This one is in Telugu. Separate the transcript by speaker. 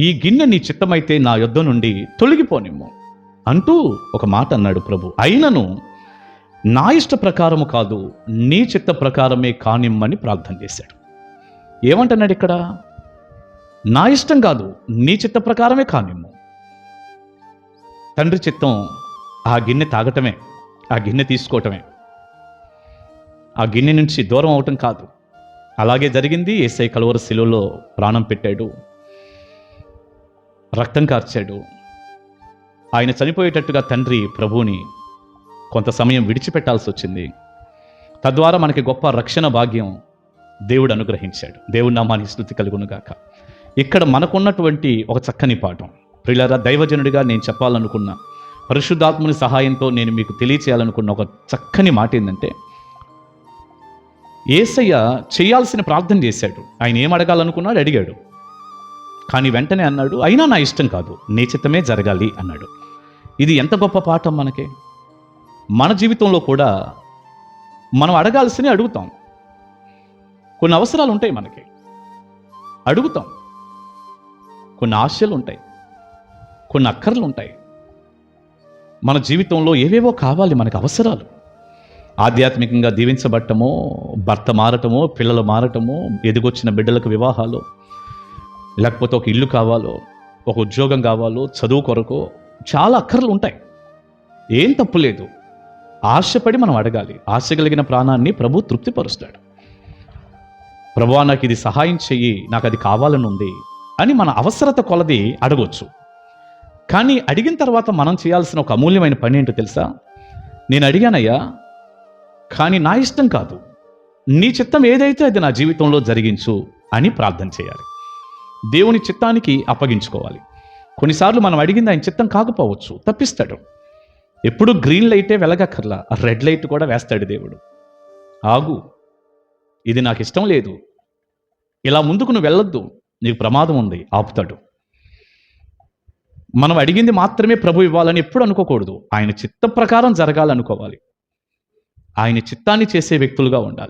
Speaker 1: ఈ గిన్నె నీ చిత్తమైతే నా యొద్ద నుండి తొలగిపోనిమ్ము అంటూ ఒక మాట అన్నాడు ప్రభు. అయినను నా ఇష్ట ప్రకారము కాదు, నీ చిత్త ప్రకారమే కానిమ్మని ప్రార్థన చేశాడు. ఏమంటున్నాడు ఇక్కడ? నా ఇష్టం కాదు, నీ చిత్త ప్రకారమే కానిమ్ము. తండ్రి చిత్తం ఆ గిన్నె తాగటమే, ఆ గిన్నె తీసుకోవటమే, ఆ గిన్నె నుంచి దూరం అవటం కాదు. అలాగే జరిగింది. యేసయ్య కలువరి శిలువలో ప్రాణం పెట్టాడు, రక్తం కార్చాడు. ఆయన చనిపోయేటట్టుగా తండ్రి ప్రభువుని కొంత సమయం విడిచిపెట్టాల్సి వచ్చింది. తద్వారా మనకి గొప్ప రక్షణ భాగ్యం దేవుడు అనుగ్రహించాడు. దేవుడి నామానికి స్తుతి కలుగునుగాక. ఇక్కడ మనకున్నటువంటి ఒక చక్కని పాఠం, ప్రియులారా, దైవజనుడిగా నేను చెప్పాలనుకున్న, పరిశుద్ధాత్ముని సహాయంతో నేను మీకు తెలియచేయాలనుకున్న ఒక చక్కని మాట ఏంటంటే, యేసయ్య చేయాల్సిన ప్రార్థన చేశాడు. ఆయన ఏం అడగాలనుకున్నాడు, అడిగాడు. కానీ వెంటనే అన్నాడు, అయినా నా ఇష్టం కాదు, నీ చిత్తమే జరగాలి అన్నాడు. ఇది ఎంత గొప్ప పాఠం మనకి. మన జీవితంలో కూడా మనం అడగాల్సినవి అడుగుతాం. కొన్ని అవసరాలు ఉంటాయి మనకి, అడుగుతాం. కొన్ని ఆశలు ఉంటాయి, కొన్ని అక్కర్లు ఉంటాయి. మన జీవితంలో ఏవేవో కావాలి, మనకు అవసరాలు. ఆధ్యాత్మికంగా దీవించబడటమో, భర్త మారటమో, పిల్లలు మారటమో, ఎదిగొచ్చిన బిడ్డలకు వివాహాలు, లేకపోతే ఒక ఇల్లు కావాలో, ఒక ఉద్యోగం కావాలో, చదువు కొరకు చాలా అక్కర్లు ఉంటాయి. ఏం తప్పు లేదు, ఆశపడి మనం అడగాలి. ఆశ కలిగిన ప్రాణాన్ని ప్రభు తృప్తిపరుస్తాడు. ప్రభువా, నాకు ఇది సహాయం చెయ్యి, నాకు అది కావాలని ఉంది అని మన అవసరత కొలది అడగొచ్చు. కానీ అడిగిన తర్వాత మనం చేయాల్సిన ఒక అమూల్యమైన పని ఏంటో తెలుసా? నేను అడిగానయ్యా, కానీ నా ఇష్టం కాదు, నీ చిత్తం ఏదైతే అది నా జీవితంలో జరిగించు అని ప్రార్థన చేయాలి. దేవుని చిత్తానికి అప్పగించుకోవాలి. కొన్నిసార్లు మనం అడిగింది ఆయన చిత్తం కాకపోవచ్చు, తప్పిస్తాడు. ఎప్పుడు గ్రీన్ లైటే వెలగక్కర్లా, రెడ్ లైట్ కూడా వేస్తాడు దేవుడు. ఆగు, ఇది నాకు ఇష్టం లేదు, ఇలా ముందుకు నువ్వు వెళ్ళొద్దు, నీకు ప్రమాదం ఉంది, ఆపుతాడు. మనం అడిగింది మాత్రమే ప్రభు ఇవ్వాలని ఎప్పుడు అనుకోకూడదు. ఆయన చిత్త ప్రకారం జరగాలనుకోవాలి. ఆయన చిత్తాన్ని చేసే వ్యక్తులుగా ఉండాలి.